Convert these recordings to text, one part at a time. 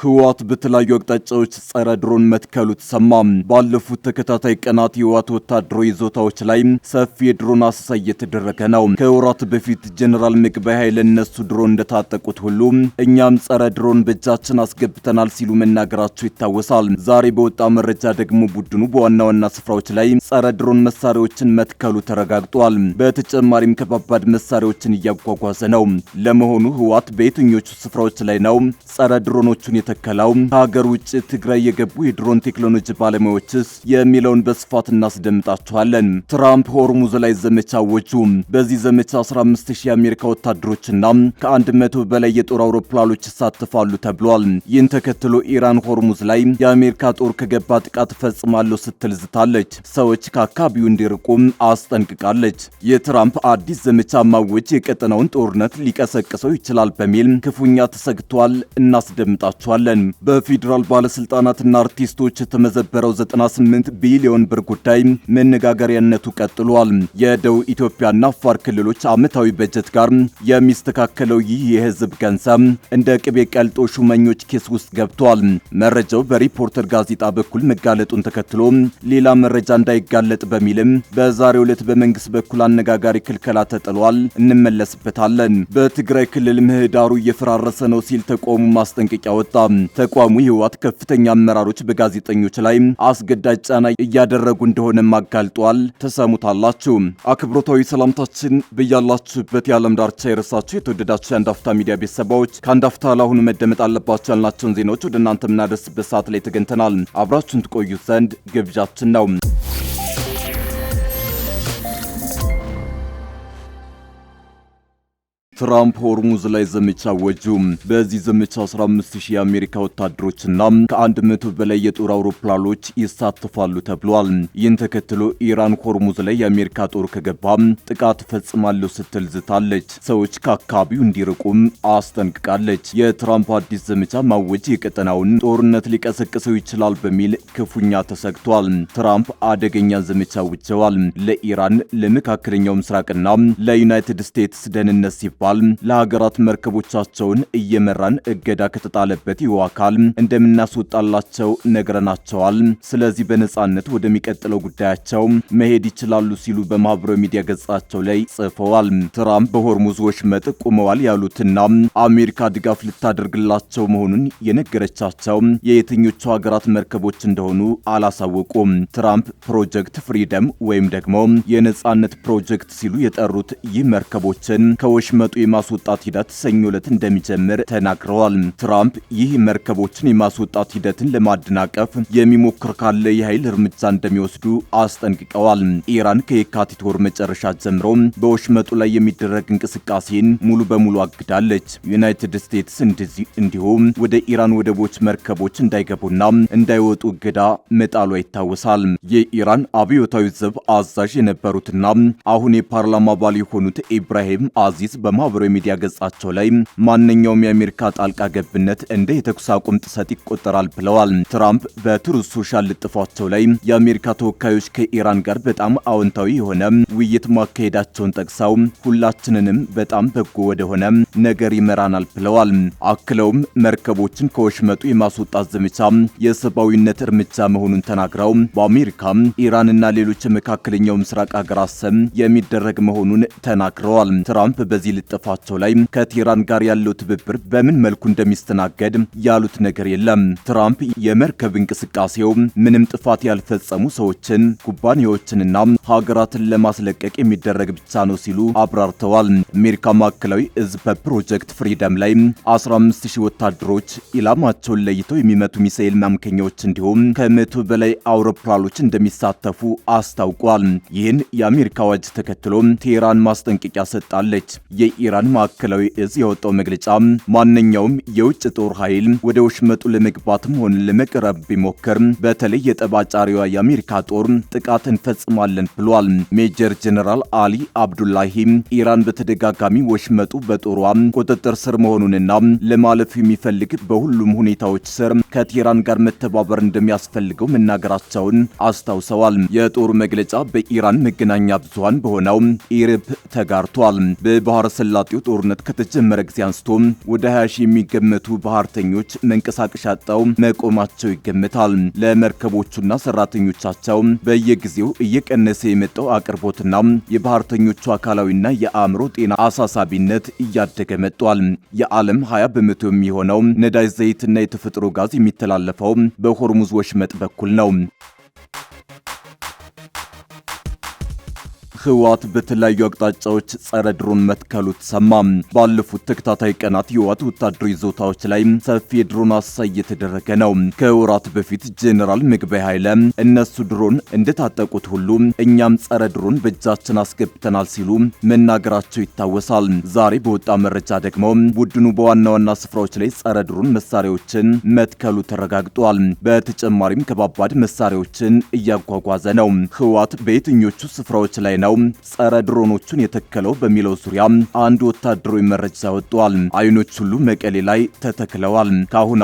ህወሓት በተለያዩ አቅጣጫዎች ጸረ ድሮን መትከሉ ተሰማ። ባለፉት ተከታታይ ቀናት የህወሓት ወታደራዊ ይዞታዎች ላይ ሰፊ የድሮን አሰሳ እየተደረገ ነው። ከወራት በፊት ጀነራል ምግበይ ኃይለ እነሱ ድሮን እንደታጠቁት ሁሉ እኛም ጸረ ድሮን በእጃችን አስገብተናል ሲሉ መናገራቸው ይታወሳል። ዛሬ በወጣ መረጃ ደግሞ ቡድኑ በዋና ዋና ስፍራዎች ላይ ጸረ ድሮን መሳሪያዎችን መትከሉ ተረጋግጧል። በተጨማሪም ከባባድ መሳሪያዎችን እያጓጓዘ ነው። ለመሆኑ ህወሓት በየትኞቹ ስፍራዎች ላይ ነው ጸረ ድሮኖቹን የተከለው? ከሀገር ውጭ ትግራይ የገቡ የድሮን ቴክኖሎጂ ባለሙያዎችስ የሚለውን በስፋት እናስደምጣችኋለን። ትራምፕ ሆርሙዝ ላይ ዘመቻ አወጁ። በዚህ ዘመቻ 15000 የአሜሪካ ወታደሮችና ከ100 በላይ የጦር አውሮፕላኖች ይሳተፋሉ ተብሏል። ይህን ተከትሎ ኢራን ሆርሙዝ ላይ የአሜሪካ ጦር ከገባ ጥቃት ፈጽማለሁ ስትል ዝታለች። ሰዎች ከአካባቢው እንዲርቁ አስጠንቅቃለች። የትራምፕ አዲስ ዘመቻ ማወጅ የቀጠናውን ጦርነት ሊቀሰቅሰው ይችላል በሚል ክፉኛ ተሰግቷል። እናስደምጣችኋለን። በፌዴራል ባለስልጣናትና አርቲስቶች የተመዘበረው 98 ቢሊዮን ብር ጉዳይ መነጋገሪያነቱ ቀጥሏል። የደቡብ ኢትዮጵያና አፋር ክልሎች ዓመታዊ በጀት ጋር የሚስተካከለው ይህ የህዝብ ገንዘብ እንደ ቅቤ ቀልጦ ሹመኞች ኬስ ውስጥ ገብቷል። መረጃው በሪፖርተር ጋዜጣ በኩል መጋለጡን ተከትሎ ሌላ መረጃ እንዳይጋለጥ በሚልም በዛሬው ዕለት በመንግስት በኩል አነጋጋሪ ክልከላ ተጥሏል። እንመለስበታለን። በትግራይ ክልል ምህዳሩ እየፈራረሰ ነው ሲል ተቋሙ ማስጠንቀቂያ ወጣ። ተቋሙ የህወሓት ከፍተኛ አመራሮች በጋዜጠኞች ላይ አስገዳጅ ጫና እያደረጉ እንደሆነ ማጋልጧል። ተሰሙታላችሁ። አክብሮታዊ ሰላምታችን በያላችሁበት የዓለም ዳርቻ ይድረሳችሁ። የተወደዳችሁ የአንድ አፍታ ሚዲያ ቤተሰቦች ከአንድ አፍታ ለአሁኑ መደመጥ አለባቸው ያልናቸውን ዜናዎች ወደ እናንተ የምናደርስበት ሰዓት ላይ ተገኝተናል። አብራችሁን ትቆዩ ዘንድ ግብዣችን ነው። ትራምፕ ሆርሙዝ ላይ ዘመቻ አወጁ። በዚህ ዘመቻ 15000 የአሜሪካ ወታደሮችና ከ100 በላይ የጦር አውሮፕላኖች ይሳተፋሉ ተብሏል። ይህን ተከትሎ ኢራን ሆርሙዝ ላይ የአሜሪካ ጦር ከገባ ጥቃት ፈጽማለሁ ስትል ዝታለች። ሰዎች ከአካባቢው እንዲርቁም አስጠንቅቃለች። የትራምፕ አዲስ ዘመቻ ማወጅ የቀጠናውን ጦርነት ሊቀሰቅሰው ይችላል በሚል ክፉኛ ተሰግቷል። ትራምፕ አደገኛ ዘመቻ አውጀዋል። ለኢራን፣ ለመካከለኛው ምስራቅና ለዩናይትድ ስቴትስ ደህንነት ሲባል ለሀገራት መርከቦቻቸውን እየመራን እገዳ ከተጣለበት ይኸው አካል እንደምናስወጣላቸው ነግረናቸዋል። ስለዚህ በነጻነት ወደሚቀጥለው ጉዳያቸው መሄድ ይችላሉ ሲሉ በማህበራዊ ሚዲያ ገጻቸው ላይ ጽፈዋል። ትራምፕ በሆርሙዝ ወሽመጥ ቆመዋል ያሉትና አሜሪካ ድጋፍ ልታደርግላቸው መሆኑን የነገረቻቸው የየትኞቹ ሀገራት መርከቦች እንደሆኑ አላሳወቁም። ትራምፕ ፕሮጀክት ፍሪደም ወይም ደግሞ የነጻነት ፕሮጀክት ሲሉ የጠሩት ይህ መርከቦችን ከወሽመጡ የማስወጣት ሂደት ሰኞ ዕለት እንደሚጀምር ተናግረዋል። ትራምፕ ይህ መርከቦችን የማስወጣት ሂደትን ለማደናቀፍ የሚሞክር ካለ የኃይል እርምጃ እንደሚወስዱ አስጠንቅቀዋል። ኢራን ከየካቲት ወር መጨረሻ ጀምሮ በወሽመጡ ላይ የሚደረግ እንቅስቃሴን ሙሉ በሙሉ አግዳለች። ዩናይትድ ስቴትስ እንዲሁም ወደ ኢራን ወደቦች መርከቦች እንዳይገቡና እንዳይወጡ እገዳ መጣሏ ይታወሳል። የኢራን አብዮታዊ ዘብ አዛዥ የነበሩትና አሁን የፓርላማ አባል የሆኑት ኢብራሂም አዚዝ በማህበራዊ ሚዲያ ገጻቸው ላይ ማንኛውም የአሜሪካ ጣልቃ ገብነት እንደ የተኩስ አቁም ጥሰት ይቆጠራል ብለዋል። ትራምፕ በትሩዝ ሶሻል ልጥፋቸው ላይ የአሜሪካ ተወካዮች ከኢራን ጋር በጣም አዎንታዊ የሆነ ውይይት ማካሄዳቸውን ጠቅሰው ሁላችንንም በጣም በጎ ወደሆነ ነገር ይመራናል ብለዋል። አክለውም መርከቦችን ከወሽመጡ የማስወጣት ዘመቻ የሰብአዊነት እርምጃ መሆኑን ተናግረው በአሜሪካ ኢራንና ሌሎች የመካከለኛው ምስራቅ ሀገራት ስም የሚደረግ መሆኑን ተናግረዋል። ትራምፕ በዚህ ልጥፋቸው ላይ ከቴህራን ጋር ያለው ትብብር በምን መልኩ እንደሚስተናገድ ያሉት ነገር የለም። ትራምፕ የመርከብ እንቅስቃሴው ምንም ጥፋት ያልፈጸሙ ሰዎችን፣ ኩባንያዎችንና ሀገራትን ለማስለቀቅ የሚደረግ ብቻ ነው ሲሉ አብራርተዋል። አሜሪካ ማዕከላዊ እዝ በፕሮጀክት ፍሪደም ላይ 15000 ወታደሮች ኢላማቸውን ለይተው የሚመቱ ሚሳኤል ማምከኛዎች እንዲሁም ከ100 በላይ አውሮፕላኖች እንደሚሳተፉ አስታውቋል። ይህን የአሜሪካ አዋጅ ተከትሎ ቴህራን ማስጠንቀቂያ ሰጣለች። የኢራን ማዕከላዊ እዝ ያወጣው መግለጫ ማንኛውም የውጭ ጦር ኃይል ወደ ወሽመጡ ለመግባትም ሆነ ለመቅረብ ቢሞክር በተለይ የጠባጫሪዋ የአሜሪካ ጦር ጥቃት እንፈጽማለን ብሏል። ሜጀር ጀነራል አሊ አብዱላሂ ኢራን በተደጋጋሚ ወሽመጡ በጦሯ ቁጥጥር ስር መሆኑንና ለማለፍ የሚፈልግ በሁሉም ሁኔታዎች ስር ከቴህራን ጋር መተባበር እንደሚያስፈልገው መናገራቸውን አስታውሰዋል። የጦሩ መግለጫ በኢራን መገናኛ ብዙሃን በሆነው ኢርብ ተጋርቷል። በባህረ ሰላጤው ጦርነት ከተጀመረ ጊዜ አንስቶ ወደ 20 ሺህ የሚገመቱ ባህርተኞች መንቀሳቀሻ አጥተው መቆማቸው ይገመታል። ለመርከቦቹና ሰራተኞቻቸው በየጊዜው እየቀነሰ የመጣው አቅርቦትና የባህርተኞቹ አካላዊና የአእምሮ ጤና አሳሳቢነት እያደገ መጥቷል። የዓለም 20 በመቶ የሚሆነው ነዳጅ፣ ዘይትና የተፈጥሮ ጋዝ የሚተላለፈው በሆርሙዝ ወሽመጥ በኩል ነው። ህወሓት በተለያዩ አቅጣጫዎች ጸረ ድሮን መትከሉ ተሰማ። ባለፉት ተከታታይ ቀናት የህወሓት ወታደራዊ ይዞታዎች ላይ ሰፊ የድሮን አሰሳ እየተደረገ ነው። ከወራት በፊት ጄኔራል ምግበይ ኃይለ እነሱ ድሮን እንደታጠቁት ሁሉ እኛም ጸረ ድሮን በእጃችን አስገብተናል ሲሉ መናገራቸው ይታወሳል። ዛሬ በወጣ መረጃ ደግሞ ቡድኑ በዋና ዋና ስፍራዎች ላይ ጸረ ድሮን መሳሪያዎችን መትከሉ ተረጋግጧል። በተጨማሪም ከባባድ መሳሪያዎችን እያጓጓዘ ነው። ህወሓት በየትኞቹ ስፍራዎች ላይ ነው ጸረ ድሮኖቹን የተከለው በሚለው ዙሪያ አንድ ወታደራዊ መረጃ ወጥቷል። አይኖች ሁሉ መቀሌ ላይ ተተክለዋል።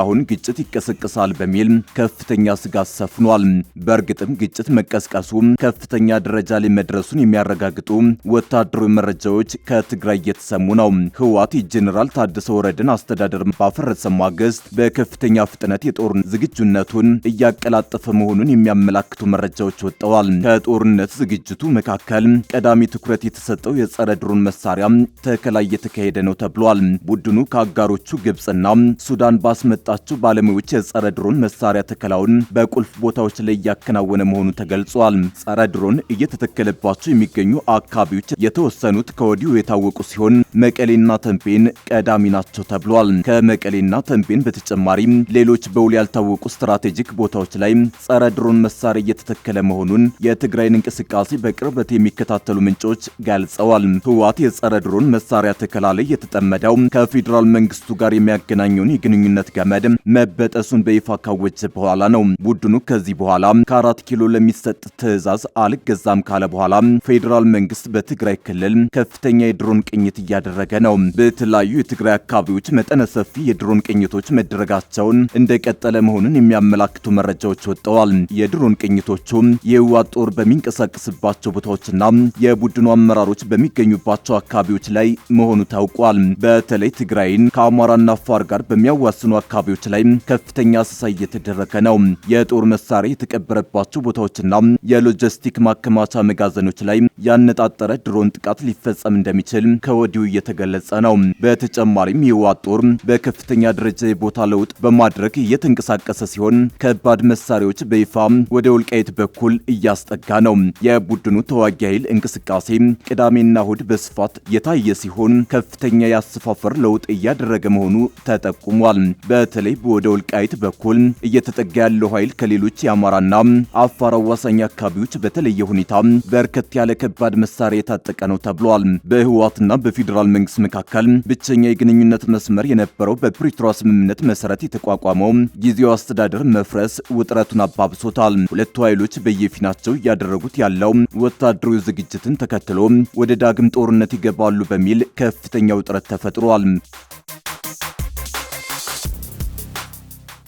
አሁን ግጭት ይቀሰቀሳል በሚል ከፍተኛ ስጋት ሰፍኗል። በእርግጥም ግጭት መቀስቀሱ ከፍተኛ ደረጃ ላይ መድረሱን የሚያረጋግጡ ወታደራዊ መረጃዎች ከትግራይ እየተሰሙ ነው። ህወሓት የጄኔራል ታደሰ ወረደን አስተዳደር ባፈረሰ ማግስት በከፍተኛ ፍጥነት የጦር ዝግጁነቱን እያቀላጠፈ መሆኑን የሚያመላክቱ መረጃዎች ወጥተዋል። ከጦርነት ዝግጅቱ መካከል ቀዳሚ ትኩረት የተሰጠው የጸረ ድሮን መሳሪያ ተከላ እየተካሄደ ነው ተብሏል። ቡድኑ ከአጋሮቹ ግብጽና ሱዳን ባስመጣቸው ባለሙያዎች የጸረ ድሮን መሳሪያ ተከላውን በቁልፍ ቦታዎች ላይ እያከናወነ መሆኑ ተገልጿል። ጸረ ድሮን እየተተከለባቸው የሚገኙ አካባቢዎች የተወሰኑት ከወዲሁ የታወቁ ሲሆን መቀሌና ተንቤን ቀዳሚ ናቸው ተብሏል። ከመቀሌና ተንቤን በተጨማሪ ሌሎች በውል ያልታወቁ ስትራቴጂክ ቦታዎች ላይ ጸረ ድሮን መሳሪያ እየተተከለ መሆኑን የትግራይን እንቅስቃሴ በቅርበት የሚከታተሉ ምንጮች ገልጸዋል። ህወሓት የጸረ ድሮን መሳሪያ ተከላ ላይ የተጠመደው ከፌዴራል መንግስቱ ጋር የሚያገናኘውን የግንኙነት ገመድ መበጠሱን በይፋ ካወጀ በኋላ ነው። ቡድኑ ከዚህ በኋላ ከ4 ኪሎ ለሚሰጥ ትዕዛዝ አልገዛም ካለ በኋላ ፌዴራል መንግስት በትግራይ ክልል ከፍተኛ የድሮን ቅኝት እያደረገ ነው። በተለያዩ የትግራይ አካባቢዎች መጠነ ሰፊ የድሮን ቅኝቶች መደረጋቸውን እንደቀጠለ መሆኑን የሚያመላክቱ መረጃዎች ወጥተዋል። የድሮን ቅኝቶቹ የህወሓት ጦር በሚንቀሳቀስባቸው ቦታዎችና የቡድኑ አመራሮች በሚገኙባቸው አካባቢዎች ላይ መሆኑ ታውቋል። በተለይ ትግራይን ከአማራና አፋር ጋር በሚያዋስኑ አካባቢዎች ላይ ከፍተኛ አሰሳ እየተደረገ ነው። የጦር መሳሪያ የተቀበረባቸው ቦታዎችና የሎጂስቲክ ማከማቻ መጋዘኖች ላይ ያነጣጠረ ድሮን ጥቃት ሊፈጸም እንደሚችል ከወዲሁ እየተገለጸ ነው። በተጨማሪም የህወሓት ጦር በከፍተኛ ደረጃ የቦታ ለውጥ በማድረግ እየተንቀሳቀሰ ሲሆን ከባድ መሳሪያዎች በይፋ ወደ ወልቃይት በኩል እያስጠጋ ነው። የቡድኑ ተዋጊ ኃይል እንቅስቃሴ ቅዳሜና እሁድ በስፋት የታየ ሲሆን ከፍተኛ የአሰፋፈር ለውጥ እያደረገ መሆኑ ተጠቁሟል። በተለይ ወደ ወልቃይት በኩል እየተጠጋ ያለው ኃይል ከሌሎች የአማራና አፋር አዋሳኝ አካባቢዎች በተለየ ሁኔታ በርከት ያለ ከባድ መሳሪያ የታጠቀ ነው ተብሏል። በህወሓትና በፌዴራል መንግስት መካከል ብቸኛ የግንኙነት መስመር የነበረው በፕሪቶሪያ ስምምነት መሰረት የተቋቋመው ጊዜያዊ አስተዳደር መፍረስ ውጥረቱን አባብሶታል። ሁለቱ ኃይሎች በየፊናቸው እያደረጉት ያለው ወታደራዊ ዝግጅትን ተከትሎ ወደ ዳግም ጦርነት ይገባሉ በሚል ከፍተኛ ውጥረት ተፈጥሯል።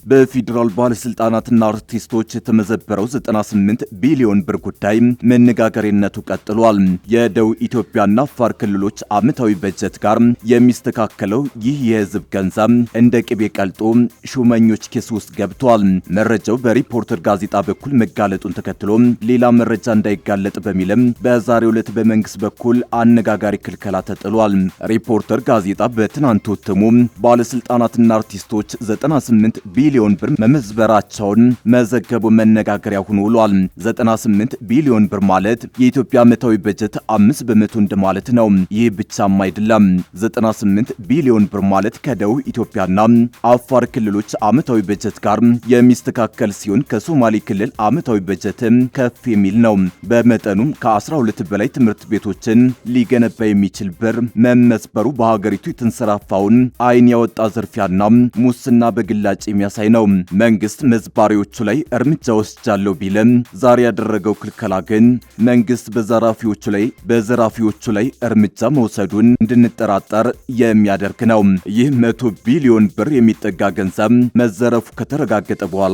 በፌዴራል ባለስልጣናትና አርቲስቶች የተመዘበረው 98 ቢሊዮን ብር ጉዳይ መነጋገሪያነቱ ቀጥሏል። የደቡብ ኢትዮጵያና አፋር ክልሎች ዓመታዊ በጀት ጋር የሚስተካከለው ይህ የህዝብ ገንዘብ እንደ ቅቤ ቀልጦ ሹመኞች ኪስ ውስጥ ገብቷል። መረጃው በሪፖርተር ጋዜጣ በኩል መጋለጡን ተከትሎ ሌላ መረጃ እንዳይጋለጥ በሚልም በዛሬው ዕለት በመንግስት በኩል አነጋጋሪ ክልከላ ተጥሏል። ሪፖርተር ጋዜጣ በትናንቱ እትሙ ባለስልጣናትና አርቲስቶች 98 ቢሊዮን ብር መመዝበራቸውን መዘገቡ መነጋገሪያ ሆኖ ውሏል። 98 ቢሊዮን ብር ማለት የኢትዮጵያ ዓመታዊ በጀት 5 በመቶ እንደማለት ነው። ይህ ብቻም አይደለም። 98 ቢሊዮን ብር ማለት ከደቡብ ኢትዮጵያና አፋር ክልሎች ዓመታዊ በጀት ጋር የሚስተካከል ሲሆን ከሶማሌ ክልል ዓመታዊ በጀትም ከፍ የሚል ነው። በመጠኑም ከ12 በላይ ትምህርት ቤቶችን ሊገነባ የሚችል ብር መመዝበሩ በሀገሪቱ የተንሰራፋውን አይን ያወጣ ዝርፊያና ሙስና በግላጭ የሚያሳይ የሚያሳይ ነው። መንግስት መዝባሪዎቹ ላይ እርምጃ ወስጃለሁ ቢልም ዛሬ ያደረገው ክልከላ ግን መንግስት በዘራፊዎቹ ላይ እርምጃ መውሰዱን እንድንጠራጠር የሚያደርግ ነው። ይህ 100 ቢሊዮን ብር የሚጠጋ ገንዘብ መዘረፉ ከተረጋገጠ በኋላ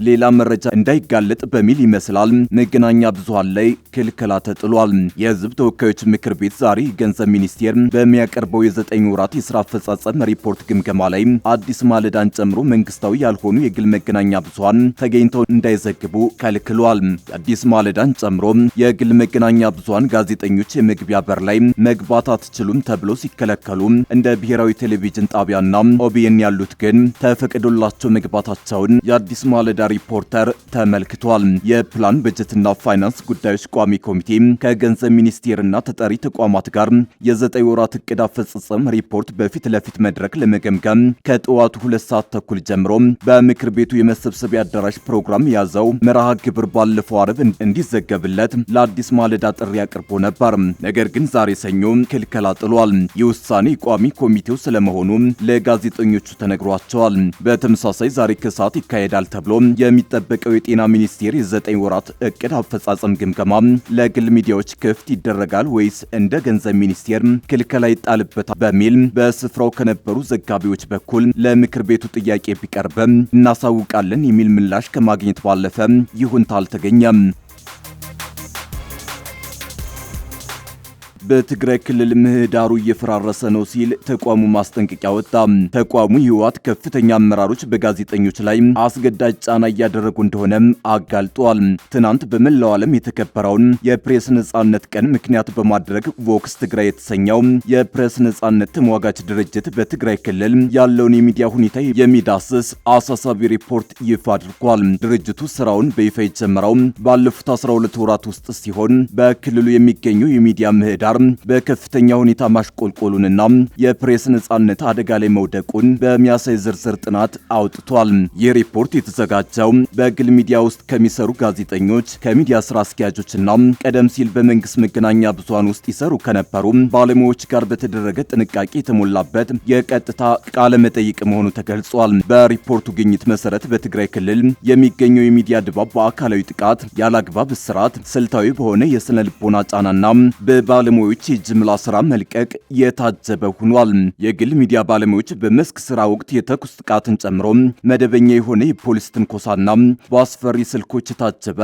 ሌላ መረጃ እንዳይጋለጥ በሚል ይመስላል መገናኛ ብዙሃን ላይ ክልከላ ተጥሏል። የህዝብ ተወካዮች ምክር ቤት ዛሬ ገንዘብ ሚኒስቴር በሚያቀርበው የ9 ወራት የስራ አፈጻጸም ሪፖርት ግምገማ ላይ አዲስ ማለዳን ጨምሮ መንግስታዊ ያልሆኑ የግል መገናኛ ብዙሃን ተገኝተው እንዳይዘግቡ ከልክሏል። አዲስ ማለዳን ጨምሮ የግል መገናኛ ብዙሃን ጋዜጠኞች የመግቢያ በር ላይ መግባት አትችሉም ተብለው ሲከለከሉ እንደ ብሔራዊ ቴሌቪዥን ጣቢያና ኦቢኤን ያሉት ግን ተፈቅዶላቸው መግባታቸውን የአዲስ ማለዳ ሪፖርተር ተመልክቷል። የፕላን በጀትና ፋይናንስ ጉዳዮች ቋሚ ኮሚቴ ከገንዘብ ሚኒስቴርና ተጠሪ ተቋማት ጋር የ9 ወራት እቅድ አፈጻጸም ሪፖርት በፊት ለፊት መድረክ ለመገምገም ከጠዋቱ 2 ሰዓት ተኩል ጀምሮ በምክር ቤቱ የመሰብሰቢያ አዳራሽ ፕሮግራም ያዘው መርሃ ግብር ባለፈው አርብ እንዲዘገብለት ለአዲስ ማለዳ ጥሪ አቅርቦ ነበር። ነገር ግን ዛሬ ሰኞ ክልከላ ጥሏል። የውሳኔ ቋሚ ኮሚቴው ስለመሆኑ ለጋዜጠኞቹ ተነግሯቸዋል። በተመሳሳይ ዛሬ ከሰዓት ይካሄዳል ተብሎ የሚጠበቀው የጤና ሚኒስቴር የ9 ወራት እቅድ አፈጻጸም ግምገማ ለግል ሚዲያዎች ክፍት ይደረጋል ወይስ እንደ ገንዘብ ሚኒስቴር ክልከላ ይጣልበታል በሚል በስፍራው ከነበሩ ዘጋቢዎች በኩል ለምክር ቤቱ ጥያቄ ቢቀርብም እናሳውቃለን የሚል ምላሽ ከማግኘት ባለፈ ይሁንታ አልተገኘም። በትግራይ ክልል ምህዳሩ እየፈራረሰ ነው ሲል ተቋሙ ማስጠንቀቂያ ወጣ። ተቋሙ ህወሓት ከፍተኛ አመራሮች በጋዜጠኞች ላይ አስገዳጅ ጫና እያደረጉ እንደሆነም አጋልጧል። ትናንት በመላው ዓለም የተከበረውን የፕሬስ ነጻነት ቀን ምክንያት በማድረግ ቮክስ ትግራይ የተሰኘው የፕሬስ ነጻነት ተሟጋች ድርጅት በትግራይ ክልል ያለውን የሚዲያ ሁኔታ የሚዳስስ አሳሳቢ ሪፖርት ይፋ አድርጓል። ድርጅቱ ስራውን በይፋ የጀመረው ባለፉት 12 ወራት ውስጥ ሲሆን በክልሉ የሚገኘው የሚዲያ ምህዳር በከፍተኛ ሁኔታ ማሽቆልቆሉንና የፕሬስ ነጻነት አደጋ ላይ መውደቁን በሚያሳይ ዝርዝር ጥናት አውጥቷል። ይህ ሪፖርት የተዘጋጀው በግል ሚዲያ ውስጥ ከሚሰሩ ጋዜጠኞች፣ ከሚዲያ ስራ አስኪያጆችና ቀደም ሲል በመንግስት መገናኛ ብዙሃን ውስጥ ይሰሩ ከነበሩ ባለሙያዎች ጋር በተደረገ ጥንቃቄ የተሞላበት የቀጥታ ቃለ መጠይቅ መሆኑ ተገልጿል። በሪፖርቱ ግኝት መሰረት በትግራይ ክልል የሚገኘው የሚዲያ ድባብ በአካላዊ ጥቃት፣ ያለአግባብ እስራት፣ ስልታዊ በሆነ የስነ ልቦና ጫናና በባለሙያዎች የጅምላ ስራ መልቀቅ የታጀበ ሆኗል። የግል ሚዲያ ባለሙያዎች በመስክ ስራ ወቅት የተኩስ ጥቃትን ጨምሮ መደበኛ የሆነ የፖሊስ ትንኮሳና በአስፈሪ ስልኮች የታጀበ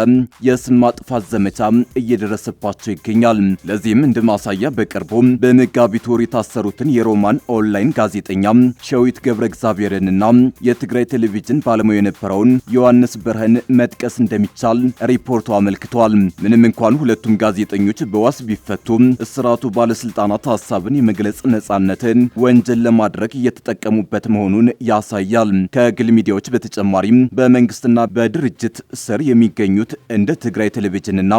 የስም ማጥፋት ዘመቻ እየደረሰባቸው ይገኛል። ለዚህም እንደ ማሳያ በቅርቡ በመጋቢት ወር የታሰሩትን የሮማን ኦንላይን ጋዜጠኛ ሸዊት ገብረ እግዚአብሔርንና የትግራይ ቴሌቪዥን ባለሙያ የነበረውን ዮሐንስ በርህን መጥቀስ እንደሚቻል ሪፖርቱ አመልክቷል። ምንም እንኳን ሁለቱም ጋዜጠኞች በዋስ ቢፈቱ እስራቱ ባለስልጣናት ሐሳብን የመግለጽ ነጻነትን ወንጀል ለማድረግ እየተጠቀሙበት መሆኑን ያሳያል። ከግል ሚዲያዎች በተጨማሪም በመንግስትና በድርጅት ስር የሚገኙት እንደ ትግራይ ቴሌቪዥንና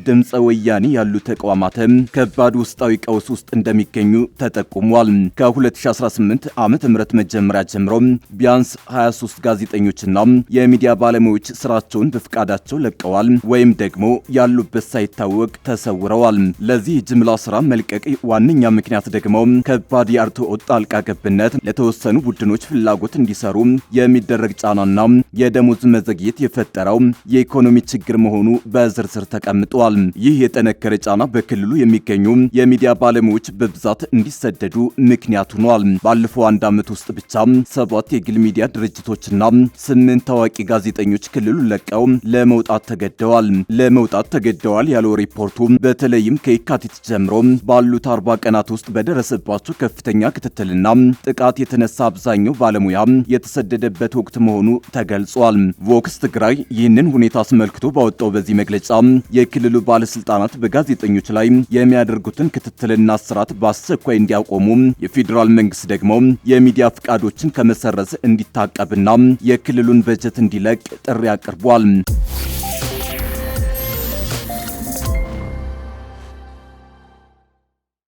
ድምፀ ወያኔ ያሉ ተቋማት ከባድ ውስጣዊ ቀውስ ውስጥ እንደሚገኙ ተጠቁሟል። ከ2018 ዓመተ ምህረት መጀመሪያ ጀምሮ ቢያንስ 23 ጋዜጠኞችና የሚዲያ ባለሙያዎች ስራቸውን በፍቃዳቸው ለቀዋል ወይም ደግሞ ያሉበት ሳይታወቅ ተሰውረዋል። ለዚህ ጅምላ ስራ መልቀቅ ዋነኛ ምክንያት ደግሞ ከባድ የአርትዖት ጣልቃ ገብነት፣ ለተወሰኑ ቡድኖች ፍላጎት እንዲሰሩ የሚደረግ ጫናና የደሞዝ መዘግየት የፈጠረው የኢኮኖሚ ችግር መሆኑ በዝርዝር ተቀምጧል። ይህ የጠነከረ ጫና በክልሉ የሚገኙ የሚዲያ ባለሙያዎች በብዛት እንዲሰደዱ ምክንያት ሆኗል። ባለፈው 1 ዓመት ውስጥ ብቻ 7 የግል ሚዲያ ድርጅቶችና 8 ታዋቂ ጋዜጠኞች ክልሉን ለቀው ለመውጣት ተገደዋል ያለው ሪፖርቱ በተለይም ከየካቲት ጀምሮ ባሉት 40 ቀናት ውስጥ በደረሰባቸው ከፍተኛ ክትትልና ጥቃት የተነሳ አብዛኛው ባለሙያ የተሰደደበት ወቅት መሆኑ ተገልጿል። ቮክስ ትግራይ ይህንን ሁኔታ አስመልክቶ ባወጣው በዚህ መግለጫ የክልሉ ባለስልጣናት በጋዜጠኞች ላይ የሚያደርጉትን ክትትልና እስራት በአስቸኳይ እንዲያቆሙ፣ የፌዴራል መንግስት ደግሞ የሚዲያ ፍቃዶችን ከመሰረዝ እንዲታቀብና የክልሉን በጀት እንዲለቅ ጥሪ አቅርቧል።